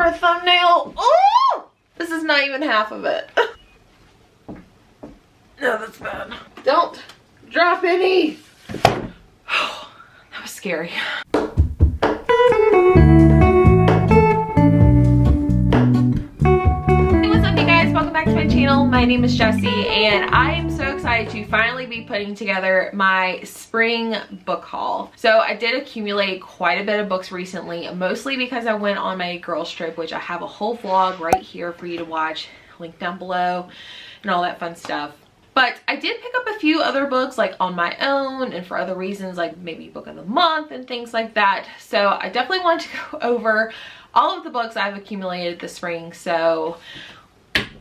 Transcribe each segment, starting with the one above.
my thumbnail. Oh! This is not even half of it. No, that's bad. Don't drop any. Oh, that was scary. Welcome back to my channel. My name is Jessie and I am so excited to finally be putting together my spring book haul. So I did accumulate quite a bit of books recently, mostly because I went on my girls trip, which I have a whole vlog right here for you to watch, link down below and all that fun stuff. But I did pick up a few other books like on my own and for other reasons, like maybe book of the month and things like that. So I definitely want to go over all of the books I've accumulated this spring. So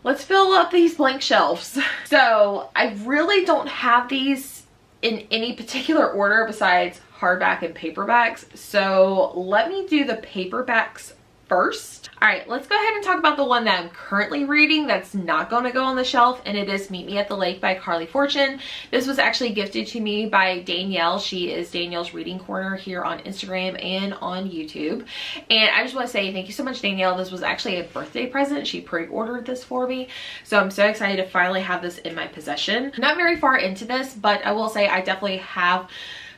let's fill up these blank shelves. So I really don't have these in any particular order besides hardback and paperbacks. So let me do the paperbacks first. All right, let's go ahead and talk about the one that I'm currently reading that's not going to go on the shelf, and it is Meet Me at the Lake by Carly Fortune. This was actually gifted to me by Danielle. She is Danielle's Reading Corner here on Instagram and on YouTube. And I just want to say thank you so much, Danielle. This was actually a birthday present. She pre-ordered this for me. So I'm so excited to finally have this in my possession. Not very far into this, but I will say I definitely have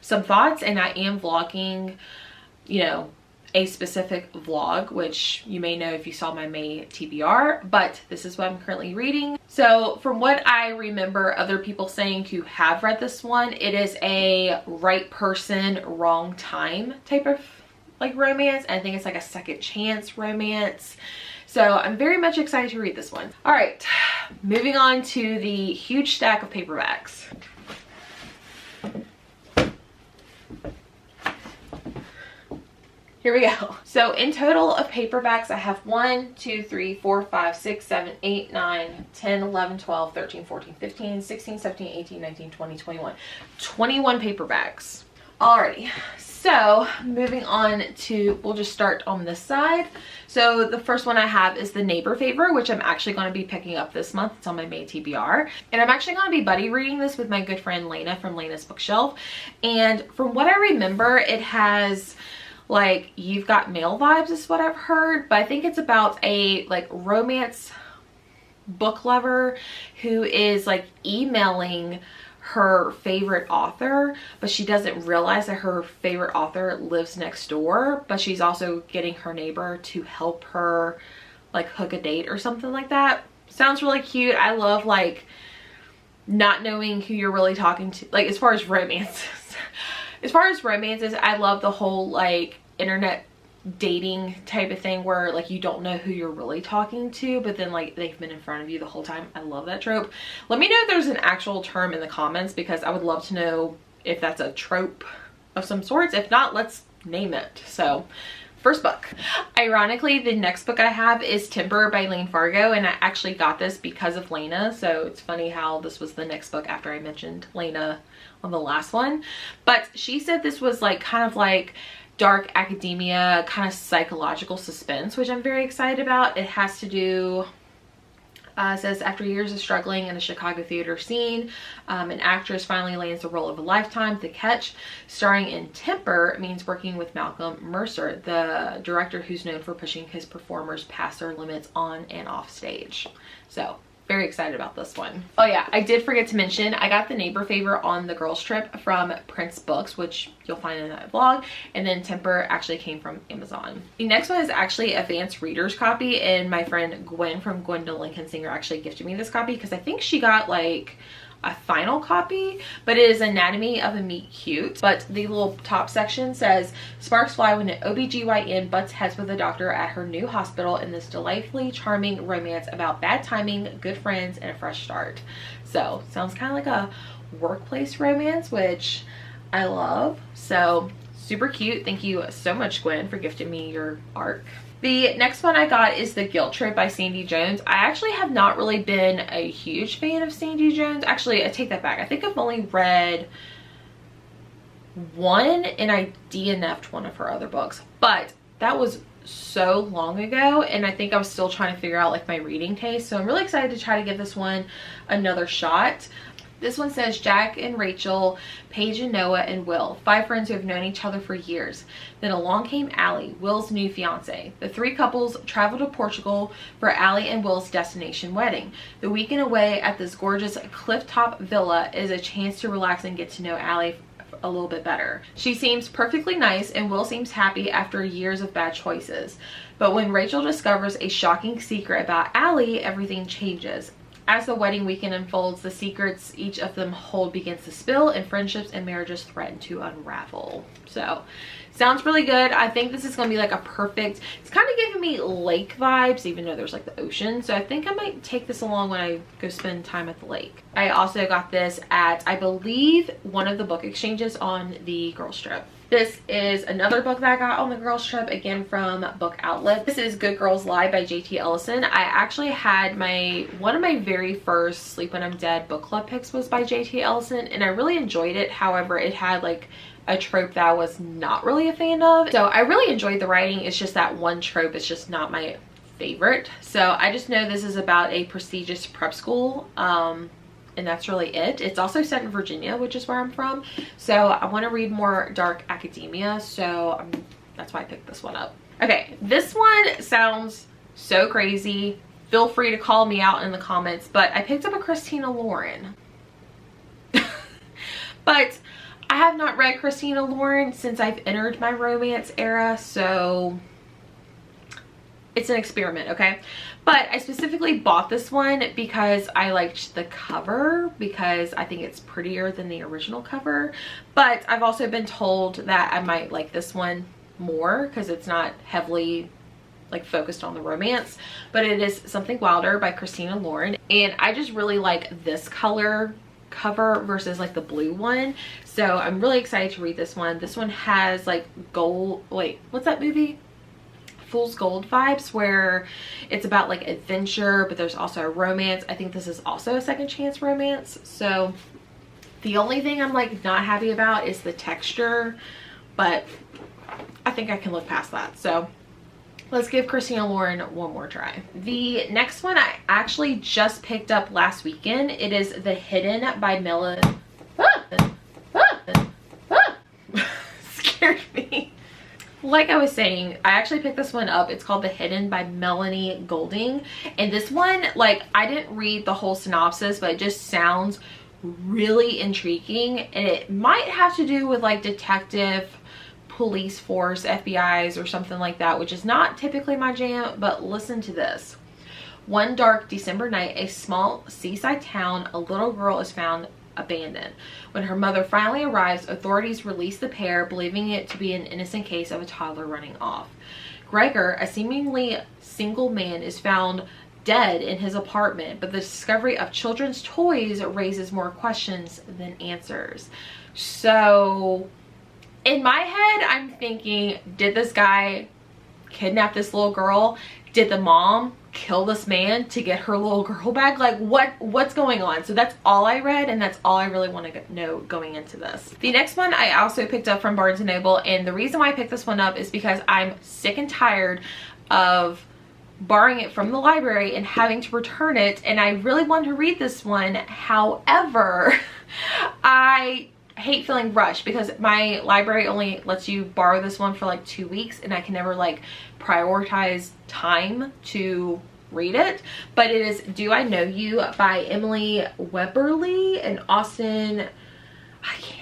some thoughts, and I am vlogging, you know, a specific vlog, which you may know if you saw my May TBR, but this is what I'm currently reading. So from what I remember other people saying who have read this one, it is a right person, wrong time type of like romance. I think it's like a second chance romance. So I'm very much excited to read this one. All right, moving on to the huge stack of paperbacks. Here we go. So in total of paperbacks, I have 1, 2, 3, 4, 5, 6, 7, 8, 9, 10, 11, 12, 13, 14, 15, 16, 17, 18, 19, 20, 21. 21 paperbacks. Alrighty. So moving on to, we'll just start on this side. So the first one I have is The Neighbor Favor, which I'm actually going to be picking up this month. It's on my May TBR. And I'm actually going to be buddy reading this with my good friend Lena from Lena's Bookshelf. And from what I remember, it has like You've Got Mail vibes is what I've heard, but I think it's about a like romance book lover who is like emailing her favorite author, but she doesn't realize that her favorite author lives next door, but she's also getting her neighbor to help her like hook a date or something like that. Sounds really cute. I love like not knowing who you're really talking to, like as far as romances. As far as romances, I love the whole like internet dating type of thing where like you don't know who you're really talking to, but then like they've been in front of you the whole time. I love that trope. Let me know if there's an actual term in the comments, because I would love to know if that's a trope of some sorts. If not, let's name it. So first book. Ironically, the next book I have is Temper by Lane Fargo, and I actually got this because of Lena. So it's funny how this was the next book after I mentioned Lena on the last one. But she said this was like kind of like dark academia, kind of psychological suspense, which I'm very excited about. It has to do, says after years of struggling in the Chicago theater scene, an actress finally lands the role of a lifetime. The catch, starring in Temper, means working with Malcolm Mercer, the director who's known for pushing his performers past their limits on and off stage. So very excited about this one. Oh yeah, I did forget to mention, I got The Neighbor Favor on the girls trip from Prince Books, which you'll find in that vlog, and then Temper actually came from Amazon. The next one is actually a Advanced Reader's copy, and my friend Gwen from Gwendolyn Kinsinger actually gifted me this copy because I think she got like a final copy, but it is Anatomy of a Meet Cute. But the little top section says, sparks fly when an OBGYN butts heads with a doctor at her new hospital in this delightfully charming romance about bad timing, good friends, and a fresh start. So sounds kind of like a workplace romance, which I love. So super cute. Thank you so much, Gwen, for gifting me your art. The next one I got is The Guilt Trip by Sandy Jones. I actually have not really been a huge fan of Sandy Jones. Actually, I take that back. I think I've only read one, and I DNF'd one of her other books, but that was so long ago, and I think I was still trying to figure out like my reading taste. So I'm really excited to try to give this one another shot. This one says, Jack and Rachel, Paige and Noah, and Will, 5 friends who have known each other for years. Then along came Allie, Will's new fiance. The 3 couples traveled to Portugal for Allie and Will's destination wedding. The weekend away at this gorgeous cliff-top villa is a chance to relax and get to know Allie a little bit better. She seems perfectly nice and Will seems happy after years of bad choices. But when Rachel discovers a shocking secret about Allie, everything changes. As the wedding weekend unfolds, the secrets each of them hold begins to spill and friendships and marriages threaten to unravel. So, sounds really good. I think this is going to be like a perfect, it's kind of giving me lake vibes, even though there's like the ocean. So I think I might take this along when I go spend time at the lake. I also got this at, I believe, one of the book exchanges on the girls trip. This is another book that I got on the girls trip, again from Book Outlet. This is Good Girls Lie by J.T. Ellison. I actually had one of my very first Sleep When I'm Dead book club picks was by J.T. Ellison, and I really enjoyed it. However, it had like a trope that I was not really a fan of. So I really enjoyed the writing. It's just that one trope is just not my favorite. So I just know this is about a prestigious prep school. And that's really it. It's also set in Virginia, which is where I'm from. So I want to read more dark academia. So that's why I picked this one up. Okay, this one sounds so crazy. Feel free to call me out in the comments. But I picked up a Christina Lauren. But I have not read Christina Lauren since I've entered my romance era. So it's an experiment, okay? But I specifically bought this one because I liked the cover, because I think it's prettier than the original cover. But I've also been told that I might like this one more because it's not heavily like focused on the romance. But it is Something Wilder by Christina Lauren, and I just really like this color cover versus like the blue one. So I'm really excited to read this one. This one has like gold, wait, what's that movie? Fool's Gold vibes, where it's about like adventure, but there's also a romance. I think this is also a second chance romance. So the only thing I'm like not happy about is the texture, but I think I can look past that. So let's give Christina Lauren one more try. The next one I actually just picked up last weekend. It is The Hidden by Melanie. Scared me. Like I was saying, I actually picked this one up. It's called The Hidden by Melanie Golding. And this one, like, I didn't read the whole synopsis, but it just sounds really intriguing. And it might have to do with like detective, police force, FBI's or something like that, which is not typically my jam. But listen to this. One dark December night, a small seaside town, a little girl is found abandoned. When her mother finally arrives, authorities release the pair, believing it to be an innocent case of a toddler running off. Gregor, a seemingly single man, is found dead in his apartment, but the discovery of children's toys raises more questions than answers. So in my head, I'm thinking, did this guy kidnap this little girl? Did the mom kill this man to get her little girl back? Like what's going on? So that's all I read, and that's all I really want to know going into this. The next one I also picked up from Barnes & Noble, and the reason why I picked this one up is because I'm sick and tired of borrowing it from the library and having to return it, and I really wanted to read this one. However, I hate feeling rushed because my library only lets you borrow this one for like 2 weeks, and I can never like prioritize time to read it. But it is Do I Know You by Emily Weberly and Austin.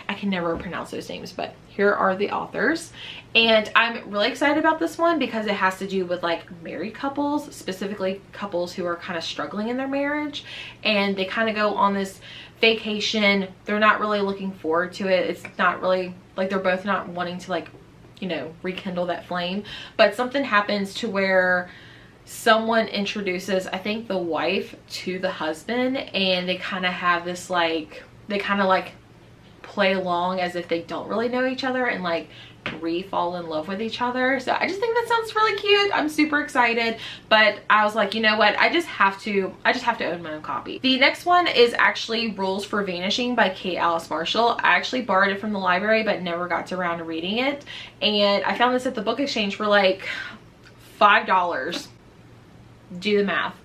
I can never pronounce those names, but here are the authors. And I'm really excited about this one because it has to do with like married couples, specifically couples who are kind of struggling in their marriage, and they kind of go on this vacation. They're not really looking forward to it. It's not really like, they're both not wanting to like, you know, rekindle that flame, but something happens to where someone introduces, I think, the wife to the husband, and they kind of have this like, they kind of like play along as if they don't really know each other and like fall in love with each other. So I just think that sounds really cute. I'm super excited, but I was like, you know what, I just have to own my own copy. The next one is actually Rules for Vanishing by Kate Alice Marshall. I actually borrowed it from the library but never got around to reading it, and I found this at the book exchange for like $5. Do the math.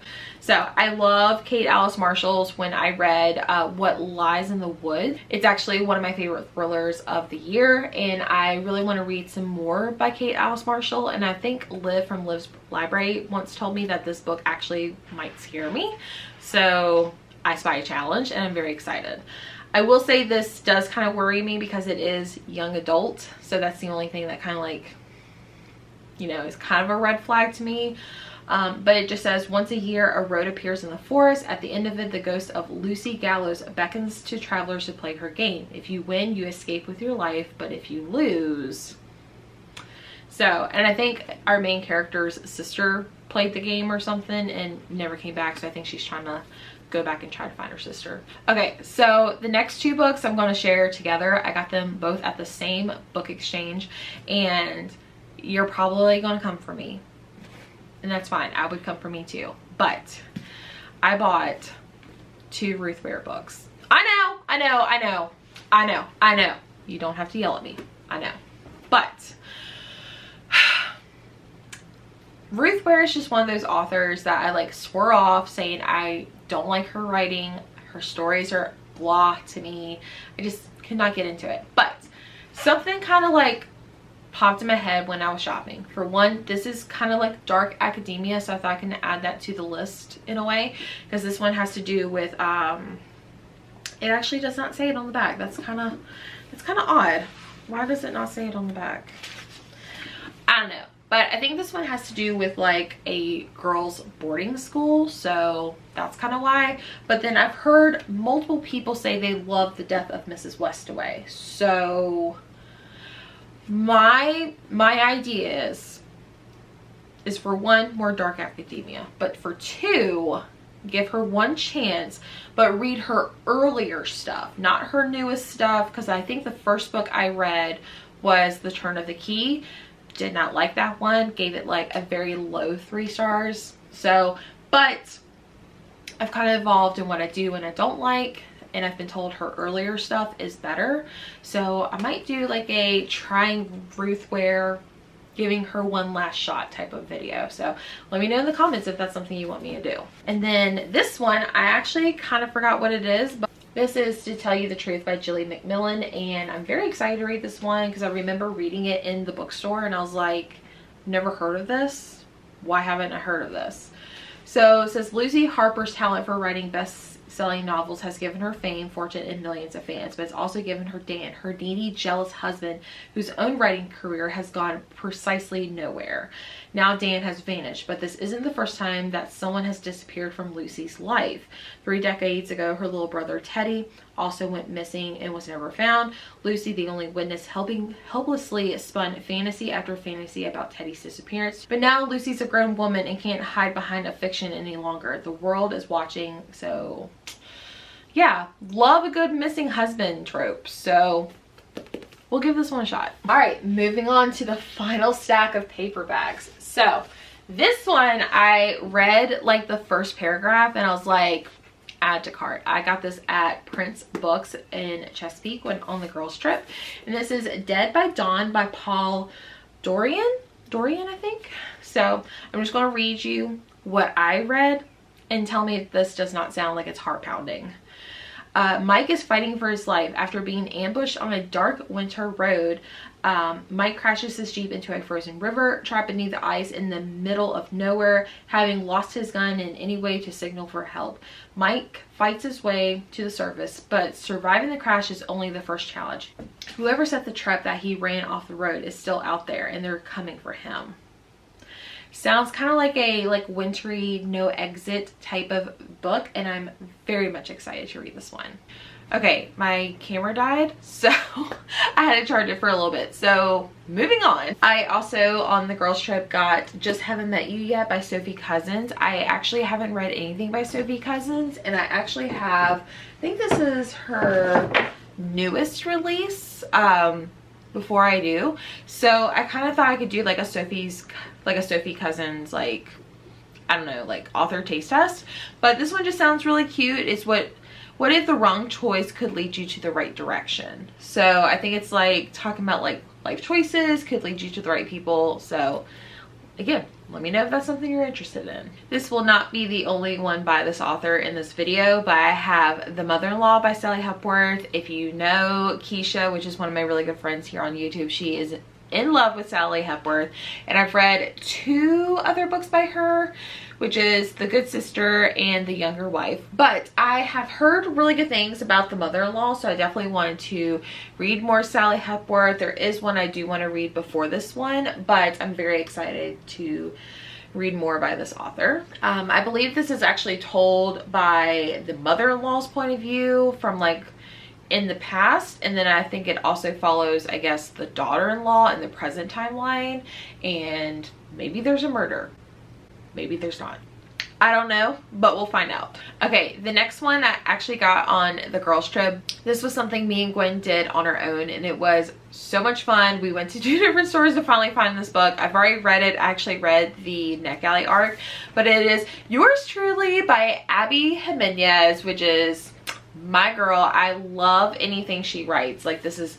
So I love Kate Alice Marshall's When I Read What Lies in the Wood. It's actually one of my favorite thrillers of the year, and I really want to read some more by Kate Alice Marshall. And I think Liv from Liv's Library once told me that this book actually might scare me. So I spy a challenge, and I'm very excited. I will say this does kind of worry me because it is young adult. So that's the only thing that kind of like, you know, is kind of a red flag to me. But it just says, once a year, a road appears in the forest. At the end of it, the ghost of Lucy Gallows beckons to travelers to play her game. If you win, you escape with your life, but if you lose... So, and I think our main character's sister played the game or something and never came back, so I think she's trying to go back and try to find her sister. Okay, so the next two books I'm going to share together. I got them both at the same book exchange, and you're probably going to come for me. And that's fine. I would come for me too. But I bought 2 Ruth Ware books. I know. You don't have to yell at me. I know. But Ruth Ware is just one of those authors that I like swore off, saying I don't like her writing. Her stories are blah to me. I just cannot get into it. But something kind of like popped in my head when I was shopping. For one, this is kind of like dark academia, so I thought I can add that to the list in a way, because this one has to do with it actually does not say it on the back. That's kind of odd. Why does it not say it on the back? I don't know, but I think this one has to do with like a girls boarding school, so that's kind of why. But then I've heard multiple people say they love The Death of Mrs. Westaway, so my idea is for one, more dark academia, but for 2, give her one chance, but read her earlier stuff, not her newest stuff, because I think the first book I read was The Turn of the Key. Did not like that one, gave it like a very low 3 stars. So, but I've kind of evolved in what I do and I don't like, and I've been told her earlier stuff is better. So I might do like a trying Ruth Ware, giving her one last shot type of video. So let me know in the comments if that's something you want me to do. And then this one, I actually kind of forgot what it is, but this is To Tell You the Truth by Jilly McMillan, and I'm very excited to read this one because I remember reading it in the bookstore and I was like, never heard of this. Why haven't I heard of this? So it says, Lucy Harper's talent for writing best-selling novels has given her fame, fortune, and millions of fans, but it's also given her Dan, her needy, jealous husband, whose own writing career has gone precisely nowhere. Now Dan has vanished, but this isn't the first time that someone has disappeared from Lucy's life. 3 decades ago, her little brother Teddy also went missing and was never found. Lucy, the only witness, helplessly spun fantasy after fantasy about Teddy's disappearance. But now Lucy's a grown woman and can't hide behind a fiction any longer. The world is watching, so yeah, love a good missing husband trope. So we'll give this one a shot. All right, moving on to the final stack of paperbacks. So this one, I read like the first paragraph and I was like, add to cart. I got this at Prince Books in Chesapeake when on the girls trip. And this is Dead by Dawn by Paul Dorian, I think. So I'm just going to read you what I read and tell me if this does not sound like it's heart pounding. Mike is fighting for his life. After being ambushed on a dark winter road, Mike crashes his Jeep into a frozen river, trapped beneath the ice in the middle of nowhere, having lost his gun in any way to signal for help. Mike fights his way to the surface, but surviving the crash is only the first challenge. Whoever set the trap that he ran off the road is still out there, and they're coming for him. Sounds kind of like a wintry, no exit type of book, and I'm very much excited to read this one. Okay, my camera died, so I had to charge it for a little bit. So moving on. I also on the girls trip got Just Haven't Met You Yet by Sophie Cousins. I actually haven't read anything by Sophie Cousins, and I actually have, I think this is her newest release before I do. So I kind of thought I could do like a Sophie Cousins, like, I don't know, like author taste test. But this one just sounds really cute. It's what if the wrong choice could lead you to the right direction. So I think it's like talking about like life choices could lead you to the right people. So again, let me know if that's something you're interested in. This will not be the only one by this author in this video, but I have The Mother-in-Law by Sally Hepworth. If you know Keisha, which is one of my really good friends here on YouTube, she is in love with Sally Hepworth, and I've read 2 other books by her, which is The Good Sister and The Younger Wife. But I have heard really good things about The Mother-in-Law, so I definitely wanted to read more Sally Hepworth. There is one I do want to read before this one, but I'm very excited to read more by this author. I believe this is actually told by the mother-in-law's point of view from like in the past, and then I think it also follows, I guess, the daughter-in-law in the present timeline, and maybe there's a murder. Maybe there's not. I don't know, but we'll find out. Okay, the next one I actually got on the girls trip. This was something me and Gwen did on our own, and it was so much fun. We went to 2 different stores to finally find this book. I've already read it. I actually read the Neck Alley arc, but it is Yours Truly by Abby Jimenez, which is my girl. I love anything she writes. Like, this is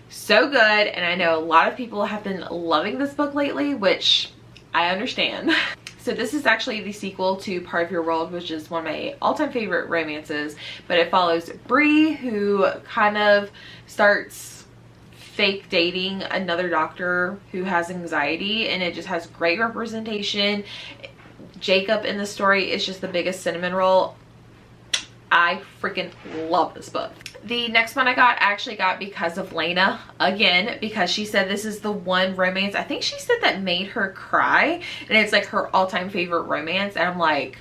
so good, and I know a lot of people have been loving this book lately, which I understand. So this is actually the sequel to Part of Your World, which is one of my all-time favorite romances, but it follows Bree, who kind of starts fake dating another doctor who has anxiety, and it just has great representation. Jacob in the story is just the biggest cinnamon roll. I freaking love this book. The next one I actually got because of Lena, again, because she said this is the one romance, I think she said, that made her cry, and it's like her all-time favorite romance, and I'm like,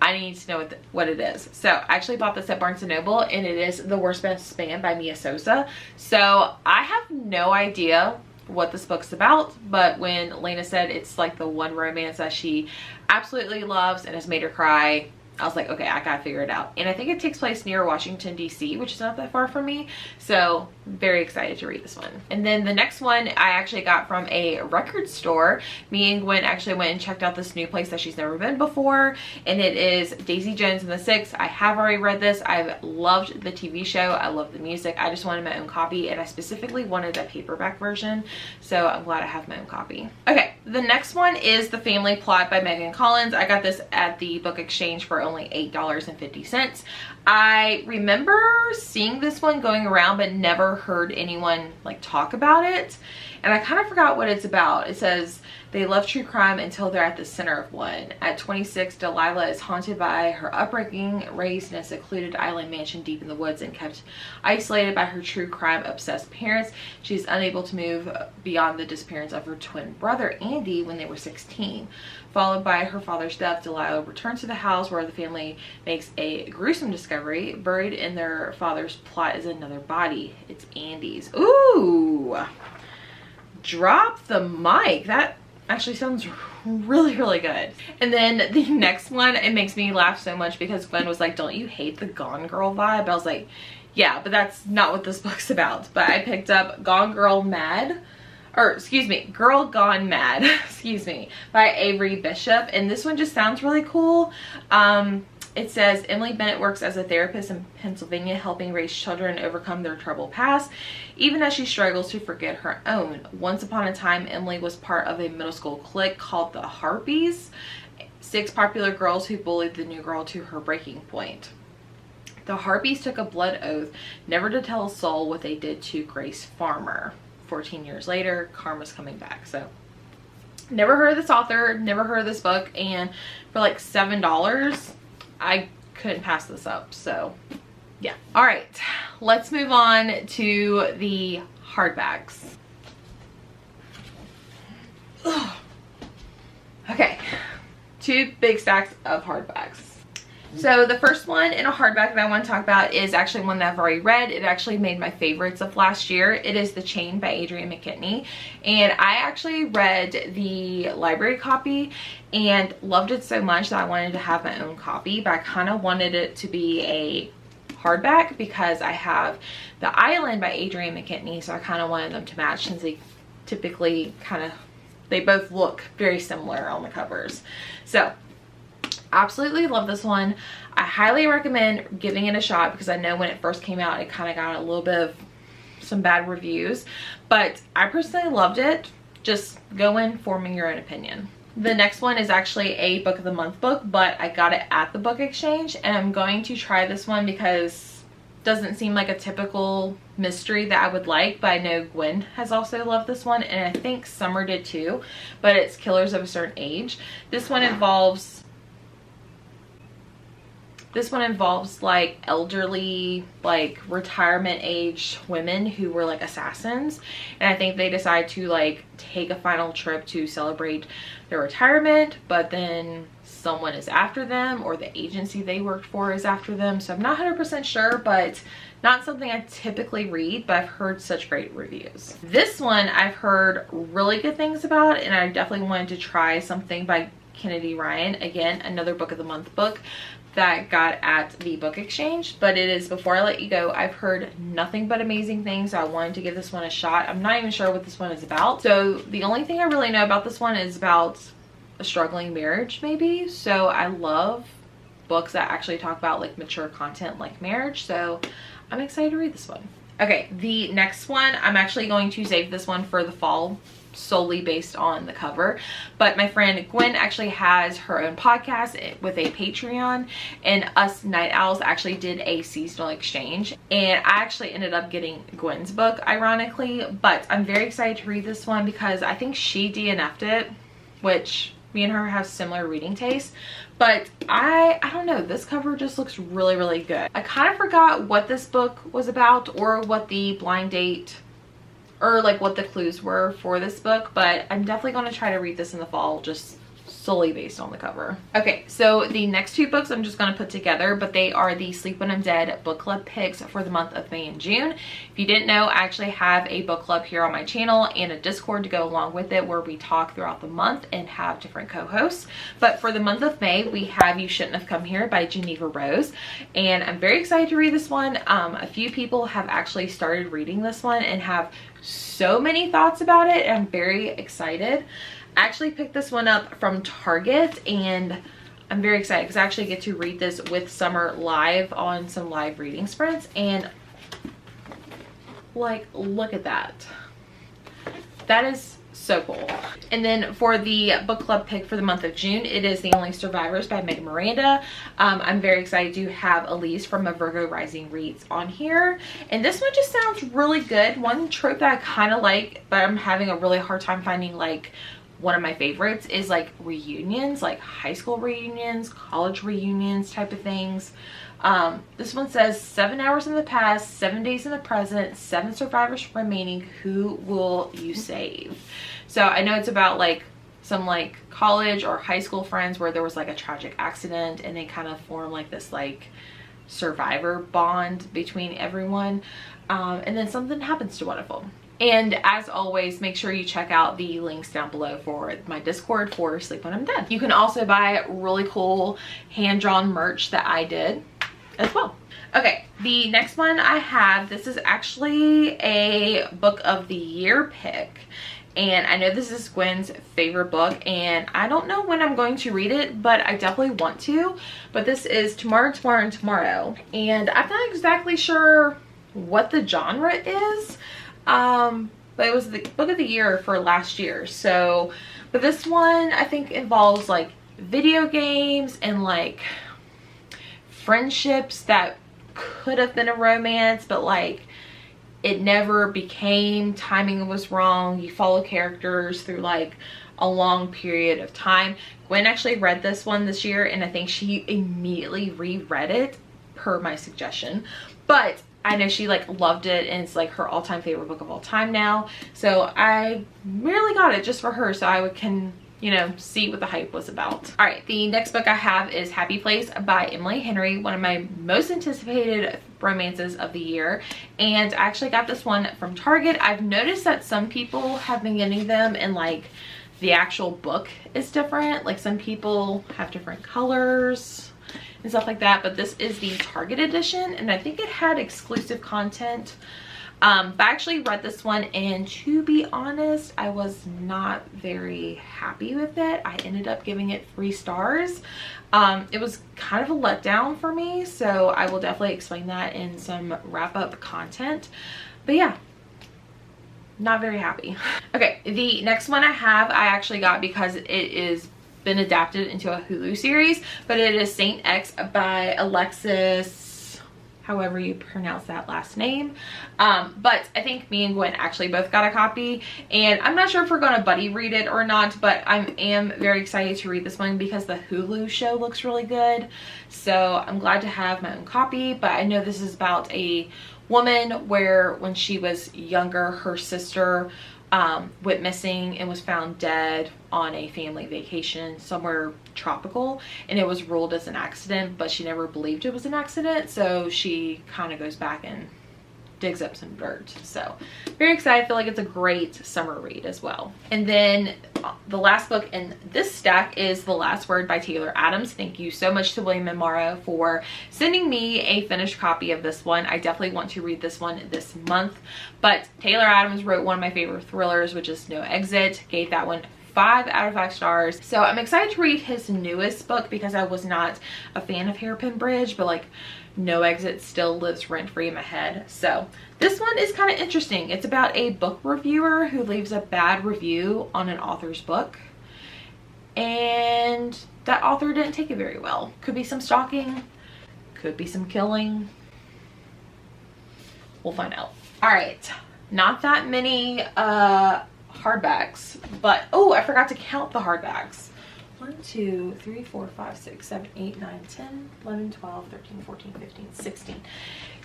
I need to know what it is. So I actually bought this at Barnes & Noble, and it is The Worst Best Man by Mia Sosa. So I have no idea what this book's about, but when Lena said it's like the one romance that she absolutely loves and has made her cry, I was like, okay, I gotta figure it out. And I think it takes place near Washington, D.C., which is not that far from me. So very excited to read this one. And then the next one I actually got from a record store. Me and Gwen actually went and checked out this new place that she's never been before. And it is Daisy Jones and the Six. I have already read this. I've loved the TV show. I love the music. I just wanted my own copy, and I specifically wanted a paperback version. So I'm glad I have my own copy. Okay, the next one is The Family Plot by Megan Collins. I got this at the Book Exchange for only $8.50. I remember seeing this one going around, but never heard anyone like talk about it, and I kind of forgot what it's about. It says they love true crime until they're at the center of one. At 26, Delilah is haunted by her upbringing, raised in a secluded island mansion deep in the woods and kept isolated by her true crime obsessed parents. She is unable to move beyond the disappearance of her twin brother Andy when they were 16. Followed by her father's death, Delilah returns to the house where the family makes a gruesome discovery. Buried in their father's plot is another body. It's Andy's. Ooh! Drop the mic. That actually sounds really, really good. And then the next one, it makes me laugh so much because Gwen was like, don't you hate the Gone Girl vibe? I was like, yeah, but that's not what this book's about. But I picked up Gone Girl Mad. Or excuse me, Girl Gone Mad, excuse me, by Avery Bishop, and this one just sounds really cool. It says Emily Bennett works as a therapist in Pennsylvania, helping raise children overcome their troubled past, even as she struggles to forget her own. Once upon a time, Emily was part of a middle school clique called the Harpies, 6 popular girls who bullied the new girl to her breaking point. The Harpies took a blood oath never to tell a soul what they did to Grace Farmer. 14 years later, karma's coming back. So never heard of this author, never heard of this book, and for like $7 I couldn't pass this up. So yeah. All right, let's move on to the hardbacks. Ugh. Okay, 2 big stacks of hardbacks. So the first one in a hardback that I want to talk about is actually one that I've already read. It actually made my favorites of last year. It is The Chain by Adrienne McKinney. And I actually read the library copy and loved it so much that I wanted to have my own copy. But I kind of wanted it to be a hardback because I have The Island by Adrienne McKinney. So I kind of wanted them to match since they typically they both look very similar on the covers. So absolutely love this one. I highly recommend giving it a shot because I know when it first came out it kind of got a little bit of some bad reviews, but I personally loved it. just go in forming your own opinion. The next one is actually a book of the month book, but I got it at the book exchange, and I'm going to try this one because it doesn't seem like a typical mystery that I would like, but I know Gwen has also loved this one, and I think Summer did too, but it's Killers of a Certain Age. This one involves like elderly, like retirement age women who were like assassins, and I think they decide to like take a final trip to celebrate their retirement, but then someone is after them, or the agency they worked for is after them. So I'm not 100% sure, but not something I typically read, but I've heard such great reviews. This one I've heard really good things about, and I definitely wanted to try something by Kennedy Ryan. Again, another book of the month book that got at the book exchange, but it is Before I Let You Go. I've heard nothing but amazing things, so I wanted to give this one a shot. I'm not even sure what this one is about, so the only thing I really know about this one is about a struggling marriage maybe. So I love books that actually talk about like mature content like marriage, so I'm excited to read this one. Okay, the next one, I'm actually going to save this one for the fall, solely based on the cover, but my friend Gwen actually has her own podcast with a Patreon, and us night owls actually did a seasonal exchange, and I actually ended up getting Gwen's book ironically, but I'm very excited to read this one because I think she DNF'd it, which me and her have similar reading tastes, but I don't know, this cover just looks really, really good. I kind of forgot what this book was about, or what the blind date, or like what the clues were for this book, but I'm definitely going to try to read this in the fall, just solely based on the cover. Okay, so the next two books I'm just going to put together, but they are the Sleep When I'm Dead book club picks for the month of May and June. If you didn't know, I actually have a book club here on my channel and a Discord to go along with it, where we talk throughout the month and have different co-hosts. But for the month of May, we have You Shouldn't Have Come Here by Geneva Rose, and I'm very excited to read this one. A few people have actually started reading this one and have so many thoughts about it, and I'm very excited. I actually picked this one up from Target, and I'm very excited because I actually get to read this with Summer live on some live reading sprints, and like, look at that. That is so cool. And then for the book club pick for the month of June, it is The Only Survivors by Megan Miranda. I'm very excited to have Elise from A Virgo Rising Reads on here, and this one just sounds really good. One trope that I kind of like, but I'm having a really hard time finding like one of my favorites, is like reunions, like high school reunions, college reunions type of things. This one says 7 hours in the past, 7 days in the present, 7 survivors remaining, who will you save? So I know it's about like some like college or high school friends where there was like a tragic accident, and they kind of form like this like survivor bond between everyone, and then something happens to one of them. And as always, make sure you check out the links down below for my Discord for Sleep When I'm Dead. You can also buy really cool hand-drawn merch that I did as well. Okay, the next one I have, this is actually a book of the year pick, and I know this is Gwen's favorite book, and I don't know when I'm going to read it, but I definitely want to. But this is Tomorrow, Tomorrow, and Tomorrow, and I'm not exactly sure what the genre is, but it was the book of the year for last year. So, but this one I think involves like video games and like friendships that could have been a romance, but like it never became. Timing was wrong. You follow characters through like a long period of time. Gwen actually read this one this year, and I think she immediately reread it per my suggestion, but I know she like loved it, and it's like her all-time favorite book of all time now. So I really got it just for her, so I can, you know, see what the hype was about. All right, the next book I have is Happy Place by Emily Henry, one of my most anticipated romances of the year, and I actually got this one from Target. I've noticed that some people have been getting them, and like the actual book is different. Like some people have different colors and stuff like that, but this is the Target edition, and I think it had exclusive content. But I actually read this one, and to be honest, I was not very happy with it. I ended up giving it 3 stars. It was kind of a letdown for me, so I will definitely explain that in some wrap-up content. But yeah, not very happy. Okay, the next one I actually got because it is been adapted into a Hulu series, but it is Saint X by Alexis, however you pronounce that last name. But I think me and Gwen actually both got a copy, and I'm not sure if we're gonna buddy read it or not, but I am very excited to read this one because the Hulu show looks really good. So I'm glad to have my own copy. But I know this is about a woman where when she was younger, her sister went missing and was found dead on a family vacation somewhere tropical, and it was ruled as an accident, but she never believed it was an accident, so she kind of goes back and digs up some dirt. So very excited. I feel like it's a great summer read as well. And then the last book in this stack is The Last Word by Taylor Adams. Thank you so much to William and Mara for sending me a finished copy of this one. I definitely want to read this one this month, but Taylor Adams wrote one of my favorite thrillers, which is No Exit. Gave that one 5 out of 5 stars. So I'm excited to read his newest book because I was not a fan of Hairpin Bridge, but like No Exit still lives rent-free in my head. So this one is kind of interesting. It's about a book reviewer who leaves a bad review on an author's book, and that author didn't take it very well. Could be some stalking, could be some killing. We'll find out. All right, not that many hardbacks, but oh, I forgot to count the hardbacks. 1, 2, 3, 4, 5, 6, 7, 8, 9, 10, 11, 12, 13, 14, 15, 16.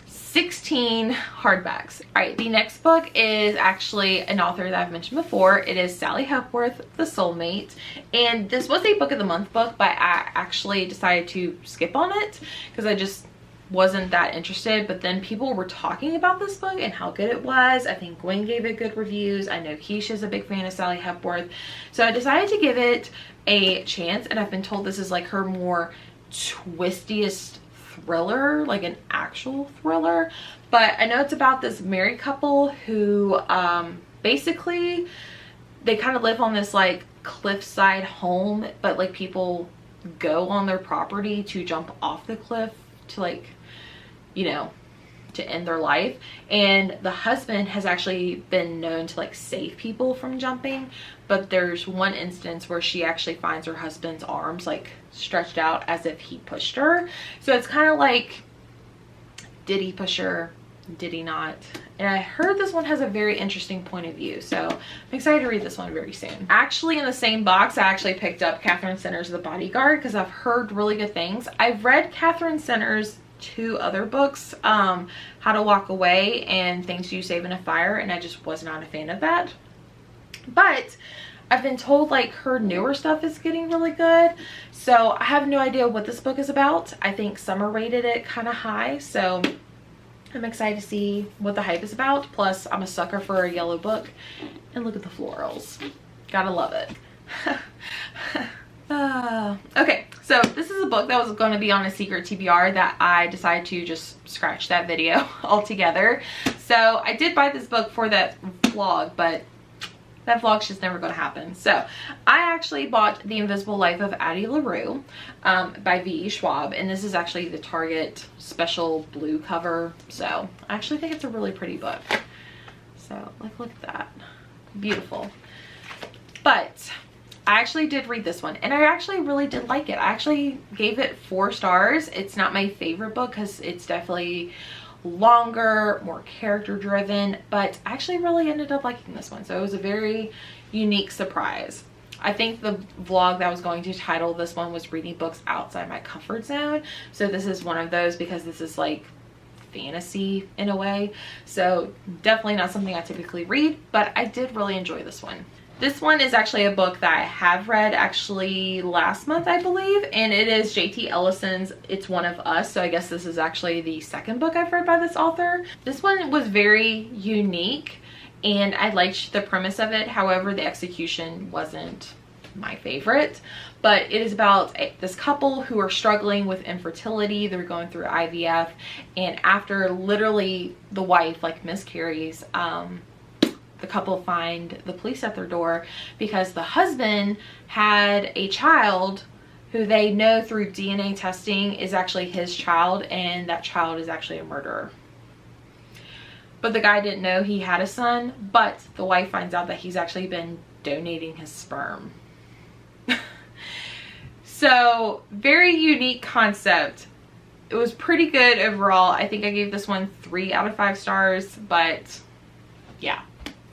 16 hardbacks. All right, the next book is actually an author that I've mentioned before. It is Sally Hepworth, The Soulmate. And this was a book of the month book, but I actually decided to skip on it because I just wasn't that interested. But then people were talking about this book and how good it was. I think Gwen gave it good reviews. I know Keisha's a big fan of Sally Hepworth. So I decided to give it a chance, and I've been told this is like her more twistiest thriller, like an actual thriller. But I know it's about this married couple who basically they kind of live on this like cliffside home, but like people go on their property to jump off the cliff to like, you know, to end their life. And the husband has actually been known to like save people from jumping, but there's one instance where she actually finds her husband's arms like stretched out as if he pushed her. So it's kind of like, did he push her, did he not? And I heard this one has a very interesting point of view, so I'm excited to read this one very soon. Actually, in the same box, I actually picked up Catherine Center's The Bodyguard because I've heard really good things. I've read Catherine Center's 2 other books, How to Walk Away and Things You Save in a Fire, and I just was not a fan of that. But I've been told like her newer stuff is getting really good, so I have no idea what this book is about. I think Summer rated it kind of high, so I'm excited to see what the hype is about. Plus, I'm a sucker for a yellow book, and look at the florals. Gotta love it. Okay, so this is a book that was going to be on a secret TBR that I decided to just scratch that video altogether. So I did buy this book for that vlog, but that vlog's just never going to happen. So I actually bought The Invisible Life of Addie LaRue by V.E. Schwab, and this is actually the Target special blue cover. So I actually think it's a really pretty book. So like, look at that, beautiful. But I actually did read this one, and I actually really did like it. I actually gave it 4 stars. It's not my favorite book because it's definitely longer, more character driven, but I actually really ended up liking this one. So it was a very unique surprise. I think the vlog that I was going to title this one was reading books outside my comfort zone. So this is one of those because this is like fantasy in a way. So definitely not something I typically read, but I did really enjoy this one. This one is actually a book that I have read actually last month, I believe, and it is J.T. Ellison's It's One of Us. So I guess this is actually the second book I've read by this author. This one was very unique, and I liked the premise of it. However, the execution wasn't my favorite. But it is about this couple who are struggling with infertility. They're going through IVF, and after literally the wife like miscarries, the couple find the police at their door because the husband had a child who they know through DNA testing is actually his child, and that child is actually a murderer. but the guy didn't know he had a son, but the wife finds out that he's actually been donating his sperm. So very unique concept. It was pretty good overall. I think I gave this one 3 out of 5 stars, but yeah,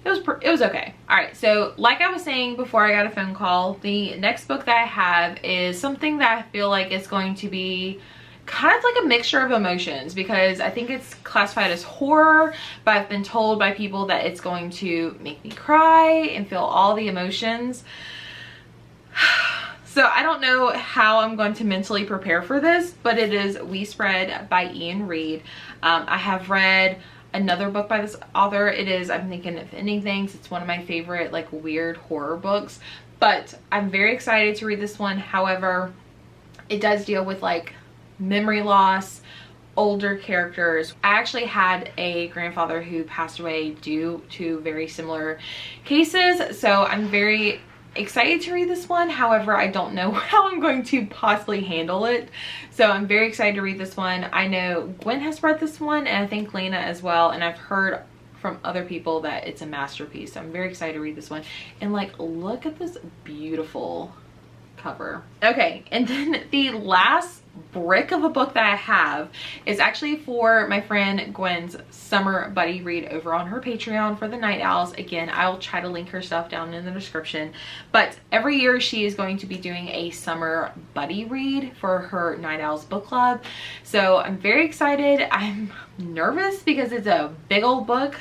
it was okay. All right, so like I was saying before I got a phone call, the next book that I have is something that I feel like is going to be kind of like a mixture of emotions, because I think it's classified as horror, but I've been told by people that it's going to make me cry and feel all the emotions. So I don't know how I'm going to mentally prepare for this, but it is We Spread by Ian Reid. I have read another book by this author. It is I'm Thinking of Ending Things. It's one of my favorite like weird horror books, but I'm very excited to read this one. However, it does deal with like memory loss, older characters. I actually had a grandfather who passed away due to very similar cases, so I'm very excited to read this one. However, I don't know how I'm going to possibly handle it, so I'm very excited to read this one. I know Gwen has read this one, and I think Lena as well, and I've heard from other people that it's a masterpiece. So I'm very excited to read this one. And like, look at this beautiful cover. Okay, and then the last brick of a book that I have is actually for my friend Gwen's summer buddy read over on her Patreon for the Night Owls. Again, I'll try to link her stuff down in the description, but every year she is going to be doing a summer buddy read for her Night Owls book club. So I'm very excited. I'm nervous because it's a big old book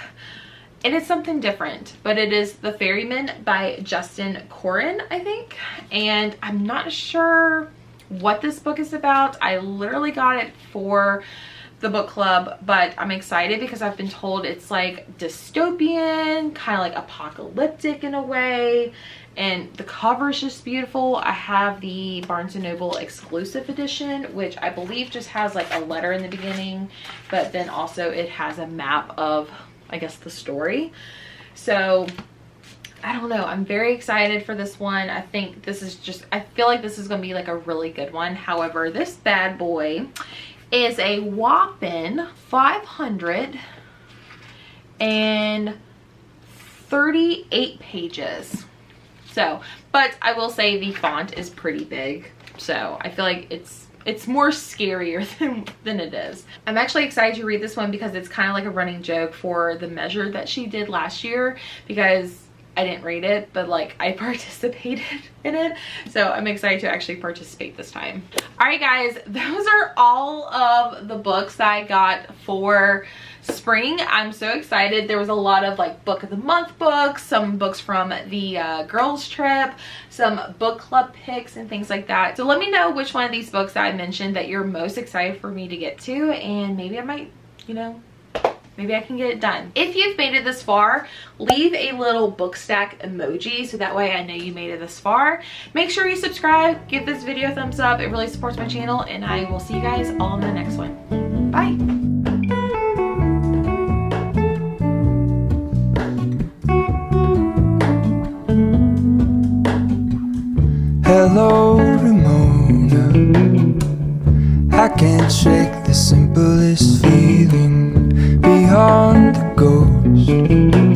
and it's something different, but it is The Ferryman by Justin Corin, I think, and I'm not sure what this book is about. I literally got it for the book club, but I'm excited because I've been told it's like dystopian, kind of like apocalyptic in a way, and the cover is just beautiful. I have the Barnes & Noble exclusive edition, which I believe just has like a letter in the beginning, but then also it has a map of, I guess, the story. So I don't know, I'm very excited for this one. I think this is just, I feel like this is gonna be like a really good one. However, this bad boy is a whopping 538 pages. So, but I will say the font is pretty big, so I feel like it's more scarier than it is. I'm actually excited to read this one because it's kind of like a running joke for the measure that she did last year, because I didn't read it, but like I participated in it, so I'm excited to actually participate this time. All right guys, those are all of the books that I got for spring. I'm so excited. There was a lot of like book of the month books, some books from the girls trip, some book club picks and things like that. So let me know which one of these books that I mentioned that you're most excited for me to get to, and maybe I might, you know, maybe I can get it done. If you've made it this far, leave a little book stack emoji so that way I know you made it this far. Make sure you subscribe, give this video a thumbs up. It really supports my channel, and I will see you guys all in the next one. Bye. Hello, Ramona. I can't shake the simplest feeling beyond the ghost.